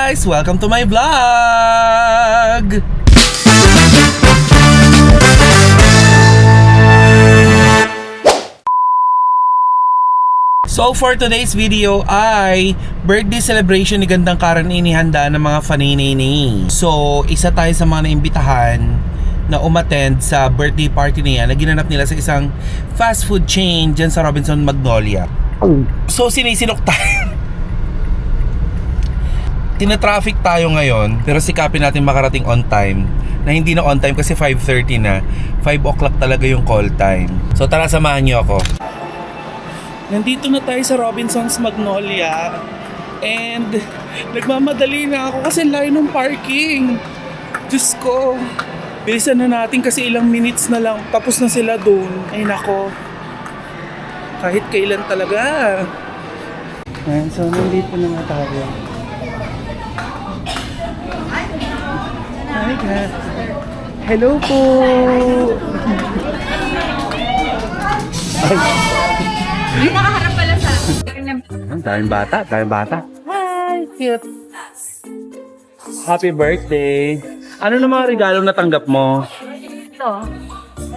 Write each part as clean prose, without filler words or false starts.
guys! Welcome to my vlog! So for today's video ay birthday celebration ni Gandang Kara na inihanda ng mga faninini. So isa tayo sa mga naimbitahan na umattend sa birthday party niya na ginanap nila sa isang fast food chain dyan sa Robinson Magnolia. So sinisinok tayo. Tina-traffic tayo ngayon, pero sikapin natin makarating on time. Na hindi na on time kasi 5:30 na. 5 o'clock talaga yung call time. So tara, samahan niyo ako. Nandito na tayo sa Robinson's Magnolia. And nagmamadali na ako kasi layo ng parking. Diyos ko. Bilisan na natin kasi ilang minutes na lang. Tapos na sila doon. Ay nako. Kahit kailan talaga. Ayan, so nandito na nga tayo. Hi guys. Hello po. Ay, nakaharap pala sa... Daming bata. Hi, cute. Happy birthday. Ano na mga regalong natanggap mo? Ito.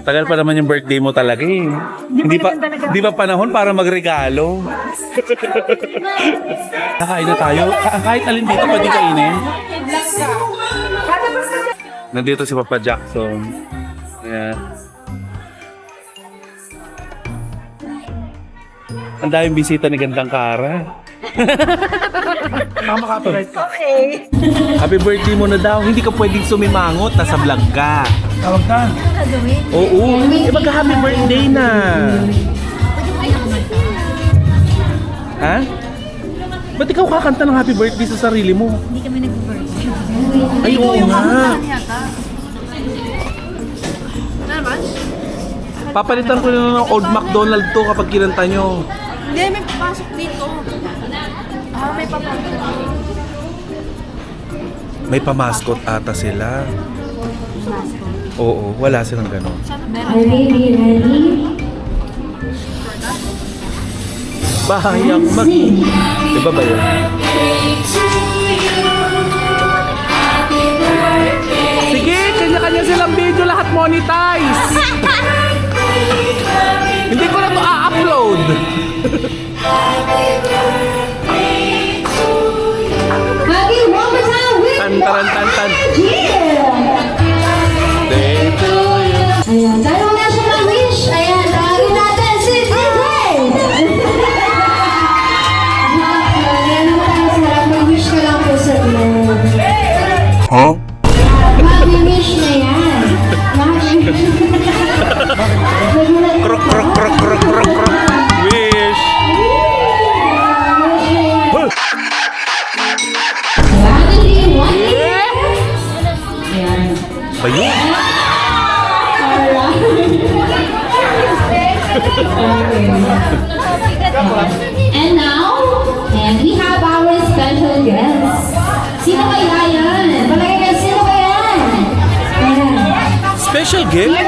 Tagal pa naman yung birthday mo talaga eh. Hindi pa panahon para magregalo. Kakain na tayo. Kahit alin dito pwede kainin. Nandito si Papa Jackson. Ayan. Ang daming bisita ni Gandang Kara. Mama, copyright ka. Okay. Happy birthday mo na daw. Hindi ka pwedeng sumimangot. Nasa vlog ka. Tawag ka. Oo. Magka-happy birthday na. Ha? Ba't ikaw kakanta ng happy birthday sa sarili mo? Hindi kami nag-birthday. Ay, oo nga. Ano ba? Papalitan ko na ng Old McDonald to kapag kinanta nyo. Hindi, may papasok dito. May papasok. May pamaskot ata sila. Oo, wala silang gano'n. Bahayang diba ba yun? Sige, kanya-kanya silang video, lahat monetize. Hindi ko na to a-upload. Tan. Ayan, tayo na siya ng wish. Ayan, tawagin natin si T-Ray. Ayan naman tayo sarap. Mag-wish ka lang po sa iyo. Huh? Mag-wish na yan. Krok. Wish. Bayun. And now, we have our special guest. Sino kaya yan? Palagay ka, sino kaya yan? Ayan. Special gift?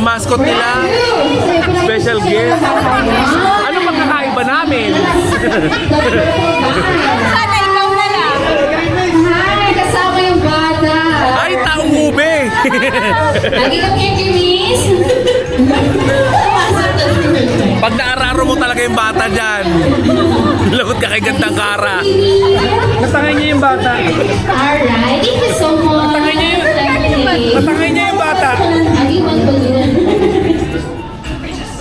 Mascot nila. Special gift. Ano magkakaiba namin? Sana ikaw na lang. Hi, kasama yung bata. Ay, taong ube. Lagi kang kikimis. Pag naararo mo talaga yung bata dyan, lagot ka kay Gandang Kara. Natangay niya yung bata. Alright, thank you so much. Natangay niya yung bata.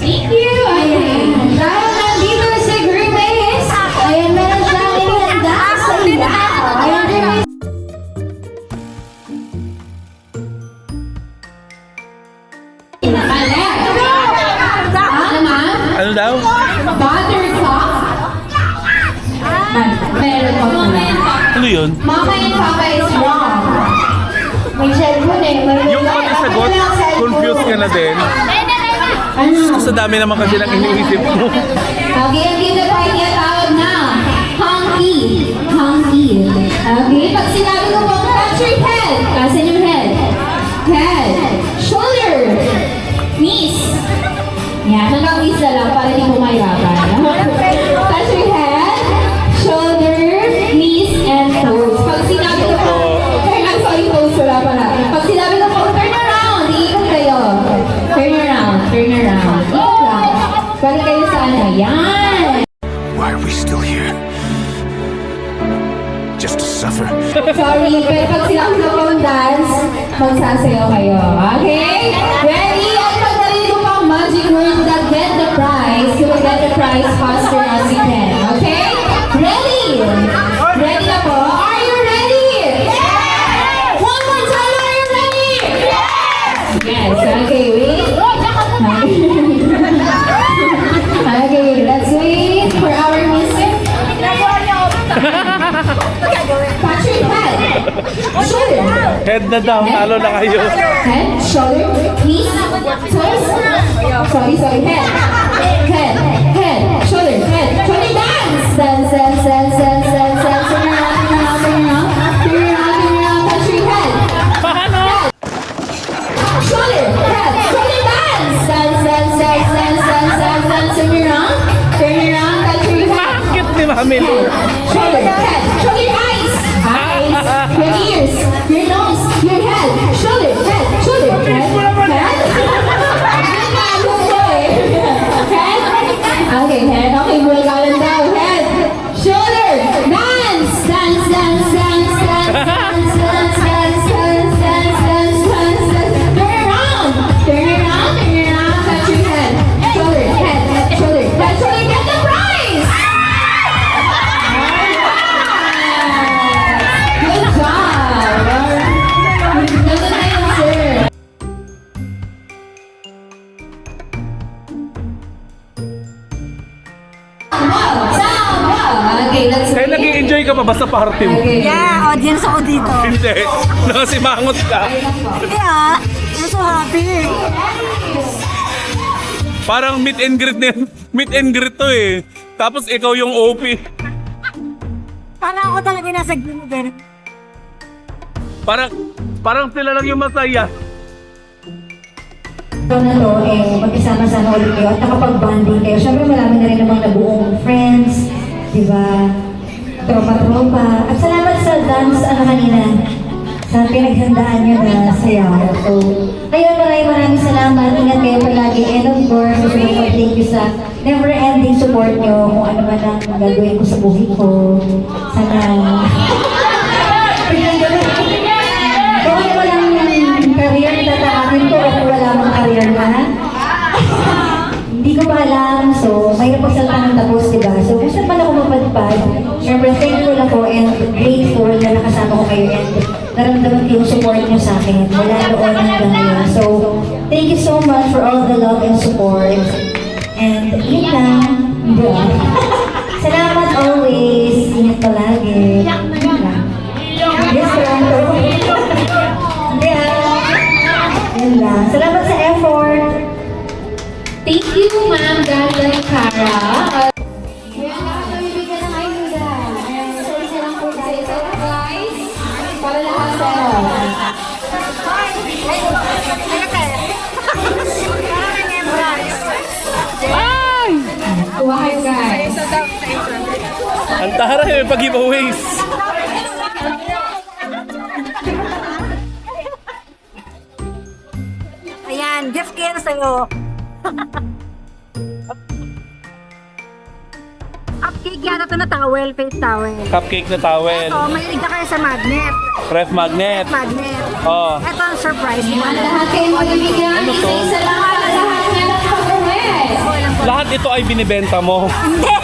Thank you. Ayan. Dahil nandito si Grimace. Ayan, meron siyang inihanda sa iyo. Ayan, Grimace. Ano daw? Buttercup. Meron pa po. Ano yun? Mama and Papa is wrong. May cellphone eh. Yung pagkasagot, confused ka na din. Ano? Sa dami naman kasi nang iniisip mo. Okay, ang dito po ay tinatawag na honky. Honky. Okay, pag sinabi ko po, touch your head. Tasin yung head. Head. Shoulder. Knees. Yan, hanggang knees na lang para hindi mo mahirapan. Touch your head, shoulder, knees, and toes. Pag sinabi ko po, I'm sorry, toes wala pala. Pag sinabi ko po, turn around. Iikot kayo. Turn around. Turn around. Ikot lang. Balik kayo sa ano. Yan. Why are we still here? Just to suffer? Sorry, pero pag sinabi ko pong dance, magsasayaw kayo. Okay? Ready? At pag narinig ko pang magic word that get the prize, you will get the prize faster as you can. Okay? Ready? Ready na po? Are you ready? Yes! One more time, are you ready? Yes! Yes, okay, wait. Okay, let's wait for our music. Touch your head. Shoulder. Head na daw, talo na kayo. Head, shoulder, knees, toes. Sorry, head. Head, shoulder, shoulder, dance. Dance, dance, dance, dance, dance, dance. Turn around, turn around, turn around. Turn around, turn around, touch your head. Head. Shoulder, head, shoulder, dance. Dance, dance, dance, dance, dance, dance, dance. Turn around, touch your head. Bakit ni Mami Lu? Shoulder, head, shoulder, eyes, your ears, your nose, your head, shoulder, head, shoulder, head, head. Okay, head, okay, bulgalan daw, head, shoulder, dance, dance, dance, dance, dance, dance, dance, dance, dance, dance, dance, dance, dance. Turn around, turn around, turn around, touch your head, shoulder, head, shoulder, head, shoulder, get the prize! Good job! Ganun na yun, sir. Okay, let's Kaya nag-i-enjoy ka pa ba sa party mo? Okay. Yeah, audience ako dito. Hindi. Nakasimangot ka. Yeah, I'm so happy. Parang meet and greet to eh. Tapos ikaw yung OP. Parang ako talaga nasa group. Parang sila lang yung masaya. Ito na to, magkasama-sama ulit kayo at nakapag-bonding kayo. Siyempre marami na rin namang nabuong friends, di ba? Tropa-tropa. At salamat sa dance, kanina, sa pinaghandaan nyo na sayaw. So, ayun, maraming salamat. Ingat kayo palagi. And of course, gusto ko mag-thank you sa never-ending support nyo kung ano man ang gagawin ko sa buhay ko. Sana... Kung ano walang career na tataakin ko, kung wala mong career na, hindi ko pa alam. So, may napagsalta ng tapos, diba? So, kung saan man ako mapadpad, syempre, thankful ako and grateful na nakasama ko kayo and naramdaman ko yung support niyo sa akin mula noon hanggang ngayon. So, thank you so much for all the love and support. And, yun lang. Diba? Salamat always. Ingat palagi. Yun lang. Yes, Toronto. Yun lang. Salamat sa effort. Thank you, Ma'am Ganda Cara. Kaya nakakabibigyan ng ayuda. So, isa lang po tayo. So, guys, para lahat sa'yo. Kuha kayo, guys. Ang taray, may pag-giveaways. Ayan, gift kayo sa'yo. Upcake yata ito na towel, face towel. Cupcake na towel. Ito, mahilig na kayo sa magnet. Ref magnet. Magnet. Oh. Ito ang surprise mo. Lahat kayo magibigyan. Isa-isa lang para lahat meron pag-uwi. Lahat ito ay binibenta mo. Hindi!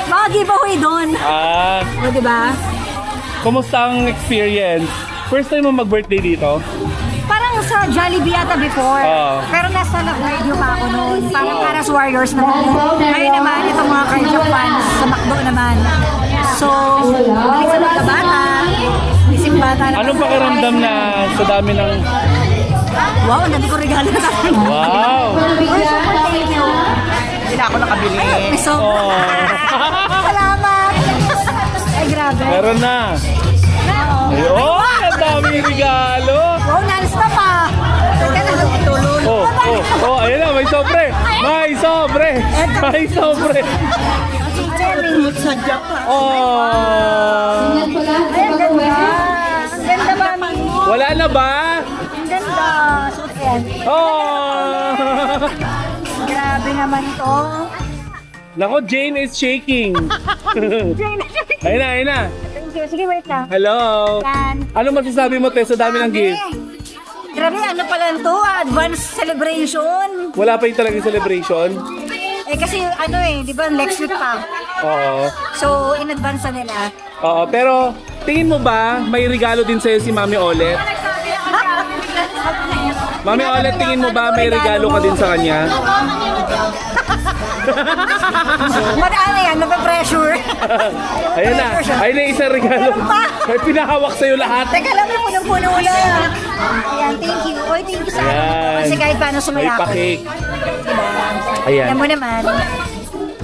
Mga giveaway doon. O, diba? Kumusta ang experience? First time mo mag-birthday dito? Parang sa Jollibee yata before. Oo. Pero nasa nag-radio pa ako noon. Parang para sa Warriors naman. Ngayon naman, itong mga cardio fans sa McDo naman. So, balik sa magkabata. Isimba Anong pakiramdam na sa dami ng... Wow, hindi ko regalo na tayo. Wow! Thank you. Hindi na ako nakabili. Ay, so, Oh. salamat. Ay, grabe. Meron na. Ayun, ang daming regalo. Wow, non-stop ah. Teka na, tulog. Ayun na, may sobre. May sobre. May sobre. Sadya pa. Oh. Yan po lahat Ay, sa ang ganda. pag-uwi. Ang ganda, mami. Wala na ba? Ang ganda. Suot yan. Oh. Grabe naman to. Nako, Jane is shaking. Ayun na, ayun na. Sige, wait lang. Hello. Yan. Ano masasabi mo, Tess, sa dami ng gift? Grabe, ano pala to? Advance celebration. Wala pa yung talagang celebration? Eh kasi ano eh, di ba next week pa. Oo. So in advance na nila. Oo, pero tingin mo ba may regalo din sa'yo si Mami Olet? Mami Olet, tingin mo ba may regalo ka din sa kanya? Ano yan, nape-pressure. Ayun na, ayun na yung isang regalo. May pinahawak sa'yo lahat. Teka lang, may punong-puno na. Ayan, thank you. Oy, thank you sa ano Ayan. kasi kahit paano May sumaya ako. pa-cake. Diba? Ayan. Yan mo naman.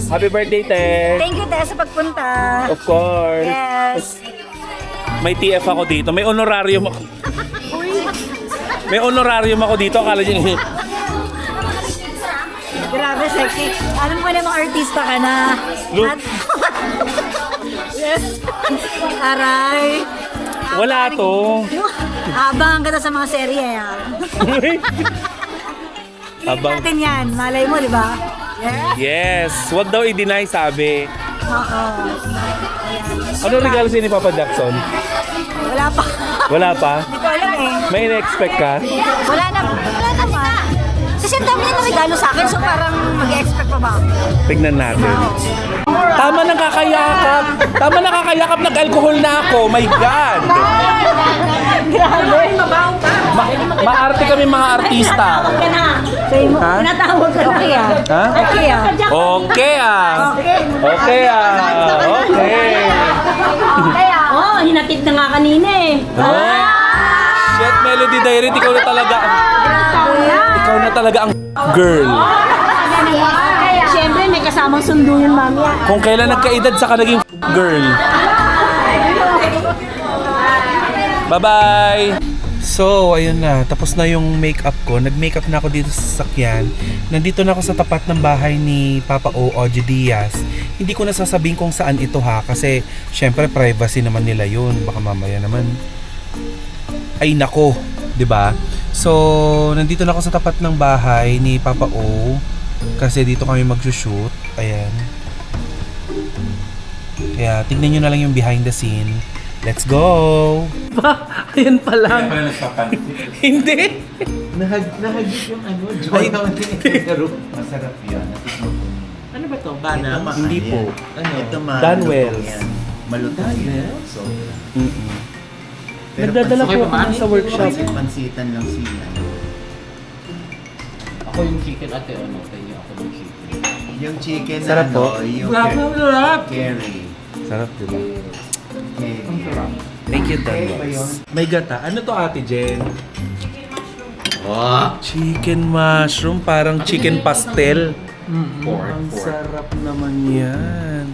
Happy birthday, Tess. Thank you, Tess, sa pagpunta. Of course. Yes. May TF ako dito. May honorarium ako. May honorarium ako dito. Akala niyo Grabe, sexy. Alam mo namang artista ka na. Look. Yes. Aray. wala to. Abangan ka na sa mga serye. Ah. Abang. Natin yan. Malay mo, di ba? Yeah. Yes, wag daw i-deny sabi. Oo. Ano regalo sa'yo ni Papa Jackson? Wala pa. Wala pa? Hindi ko alam eh. May in-expect ka? Wala naman. Kasi ang dami niya na regalo sa akin, so parang mag-expect pa ba ako? Tignan natin. Tama nang kakayakap. Tama nang kakayakap, nag-alcohol na ako. My God! Grabe. Mabaho pa. Maarte kami mga artista. Ha? Tinatawag ka na. Okay ah. Ha? Okay ah. Okay ah. Okay. Okay ah. Okay. Kaya. Oh, hinatid na nga kanina eh. Oh. Shit, Melody Diary, ikaw na talaga. Ikaw na talaga ang girl. Siyempre, may kasamang sundo yun, mami. Kung kailan nagkaedad sa naging girl. Bye-bye! So, ayun na. Tapos na yung makeup ko. Nag-makeup na ako dito sa sasakyan. Nandito na ako sa tapat ng bahay ni Papa O. Oji Diaz. Hindi ko nasasabihin kung saan ito ha. Kasi, syempre, privacy naman nila yun. Baka mamaya naman. Ay, nako. 'Di ba? So, nandito na ako sa tapat ng bahay ni Papa O. Kasi dito kami mag-shoot. Ayan. Kaya, tignan nyo na lang yung behind the scene. Let's go! Ayan pa lang. Hindi. Nahagip yung ano, joy ng tinitero. Masarap yan. Ano ba to? Bana? Hindi po. Ano? Ito Danwells. Malutong yan. So, Nagdadala po ako sa workshop. Pansitan lang sila. Ako yung chicken ate, ano, tayo ako yung chicken. Yung chicken Sarap na po. ano, yung curry. Sarap, diba? Curry. Thank you, Okay Dan. ba yun? May gata. Ano to, Ate Jen? Wow! Chicken mushroom. Parang chicken pastel. Pork. Ang sarap naman yan.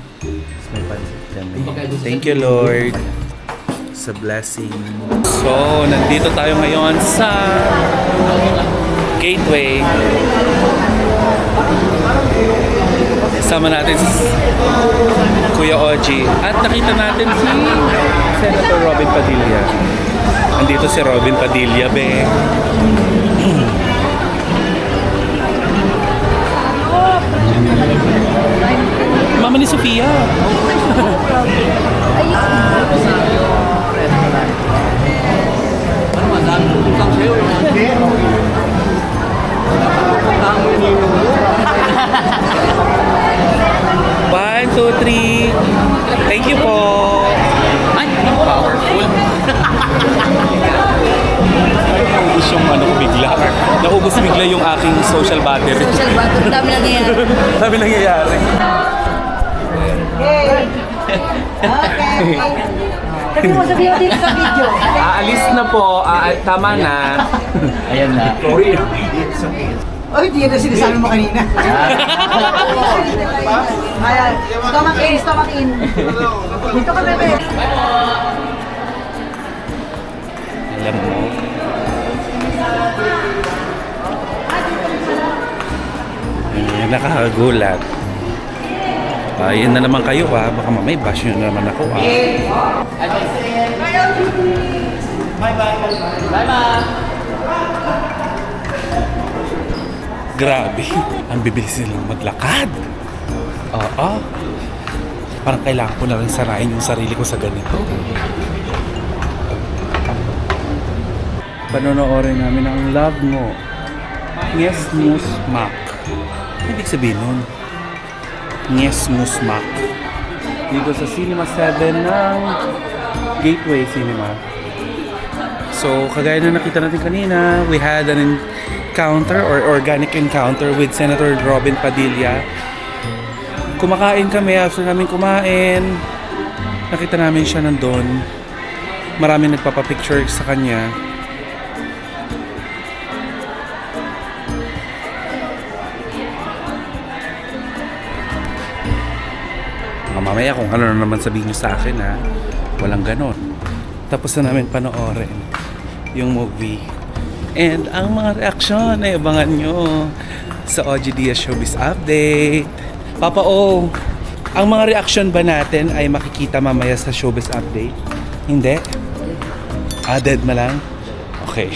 May pansit kami. Thank you, Lord. Sa blessing. So, nandito tayo ngayon sa Gateway. Sama natin si Kuya Oji. At nakita natin si Senator Robin Padilla. Andito si Robin Padilla, be. Mama ni Sofia. One, two, three. Thank you po. Ay, powerful. Naubos yung ano ko bigla. Naubos bigla yung aking social battery. Social battery, dami nangyayari. Dami nangyayari. Sabi mo din sa video. Aalis na po. Tama na. Ayan na. Ay, di yan na sinasabi mo kanina. Ayan, stomach in, stomach in. Dito ka, bebe. Alam mo. Nakakagulat. Yan na naman kayo ha. Baka mamay bash nyo na naman ako ha. Grabe. Ang bibilis nilang maglakad. Oo. Parang kailangan ko na rin sarayin yung sarili ko sa ganito. Panonoorin namin ang Love Mo. Yes, Musmak. Ibig sabihin nun, Yes, Musmak. Dito sa Cinema 7 ng Gateway Cinema. So, kagaya na nakita natin kanina, we had an encounter or organic encounter with Senator Robin Padilla. Kumakain kami, after namin kumain, nakita namin siya nandun. Maraming nagpapapicture sa kanya. Mamaya kung ano na naman sabihin niyo sa akin ha, walang ganon. Tapos na namin panoorin yung movie. And ang mga reaksyon ay abangan nyo sa OG Diaz Showbiz Update. Papa O, ang mga reaksyon ba natin ay makikita mamaya sa Showbiz Update? Hindi? Dead ma lang? Okay.